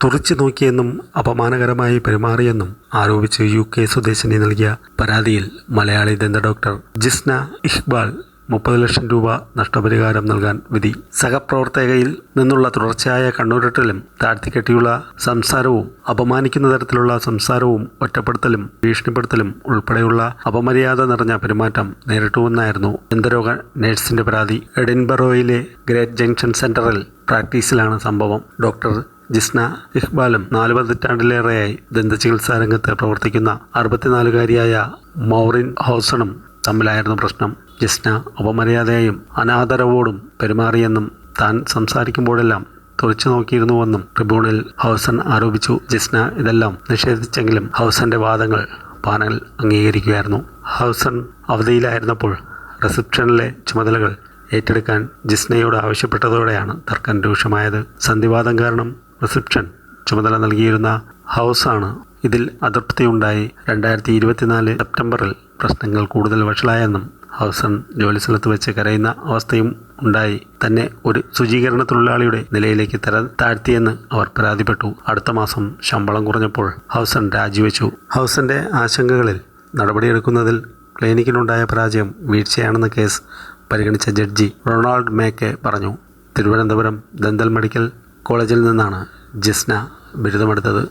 തുറിച്ചു നോക്കിയെന്നും അപമാനകരമായി പെരുമാറിയെന്നും ആരോപിച്ച് UK സ്വദേശിനി നൽകിയ പരാതിയിൽ മലയാളി ദന്ത ഡോക്ടർ ജിസ്ന ഇഖ്ബാൽ 30 ലക്ഷം രൂപ നഷ്ടപരിഹാരം നൽകാൻ വിധി. സഹപ്രവർത്തകയിൽ നിന്നുള്ള തുടർച്ചയായ കണ്ണുരുട്ടലും താഴ്ത്തിക്കെട്ടിയുള്ള സംസാരവും അപമാനിക്കുന്ന തരത്തിലുള്ള സംസാരവും ഒറ്റപ്പെടുത്തലും ഭീഷണിപ്പെടുത്തലും ഉൾപ്പെടെയുള്ള അപമര്യാദ നിറഞ്ഞ പെരുമാറ്റം നേരിട്ടുവെന്നായിരുന്നു ദന്തരോഗ നഴ്സിന്റെ പരാതി. എഡിൻബറോയിലെ ഗ്രേറ്റ് ജംഗ്ഷൻ സെന്ററിൽ പ്രാക്ടീസിലാണ് സംഭവം. ഡോക്ടർ ജിസ്ന ഇഖ്ബാലും 4 പതിറ്റാണ്ടിലേറെയായി ദന്തചികിത്സാ രംഗത്ത് പ്രവർത്തിക്കുന്ന 64-കാരിയായ മൗറിൻ ഹൗസണും തമ്മിലായിരുന്നു പ്രശ്നം. ജിസ്ന അപമര്യാദയായും അനാദരവോടും പെരുമാറിയെന്നും താൻ സംസാരിക്കുമ്പോഴെല്ലാം തുറച്ചു നോക്കിയിരുന്നുവെന്നും ട്രിബ്യൂണലിൽ ഹൗസൺ ആരോപിച്ചു. ജിസ്ന ഇതെല്ലാം നിഷേധിച്ചെങ്കിലും ഹൗസന്റെ വാദങ്ങൾ പാനൽ അംഗീകരിക്കുകയായിരുന്നു. ഹൗസൺ അവധിയിലായിരുന്നപ്പോൾ റിസപ്ഷനിലെ ചുമതലകൾ ഏറ്റെടുക്കാൻ ജിസ്നയോട് ആവശ്യപ്പെട്ടതോടെയാണ് തർക്കം രൂക്ഷമായത്. സന്ധിവാദം കാരണം റിസപ്ഷൻ ചുമതല നൽകിയിരുന്ന ഹൗസാണ് ഇതിൽ അതൃപ്തിയുണ്ടായി 2024 സെപ്റ്റംബറിൽ പ്രശ്നങ്ങൾ കൂടുതൽ വഷളായെന്നും ഹൗസൺ ജോലിസ്ഥലത്ത് വെച്ച് കരയുന്ന അവസ്ഥയും ഉണ്ടായി. തന്നെ ഒരു ശുചീകരണ തൊഴിലാളിയുടെ നിലയിലേക്ക് താഴ്ത്തിയെന്ന് അവർ പരാതിപ്പെട്ടു. അടുത്ത മാസം ശമ്പളം കുറഞ്ഞപ്പോൾ ഹൗസൺ രാജിവെച്ചു. ഹൗസന്റെ ആശങ്കകളിൽ നടപടിയെടുക്കുന്നതിൽ ക്ലിനിക്കിനുണ്ടായ പരാജയം വീഴ്ചയാണെന്ന് കേസ് പരിഗണിച്ച ജഡ്ജി റൊണാൾഡ് മേക്കെ പറഞ്ഞു. തിരുവനന്തപുരം ദന്തൽ മെഡിക്കൽ കോളേജിൽ നിന്നാണ് ജിസ്ന ബിരുദമെടുത്തത്.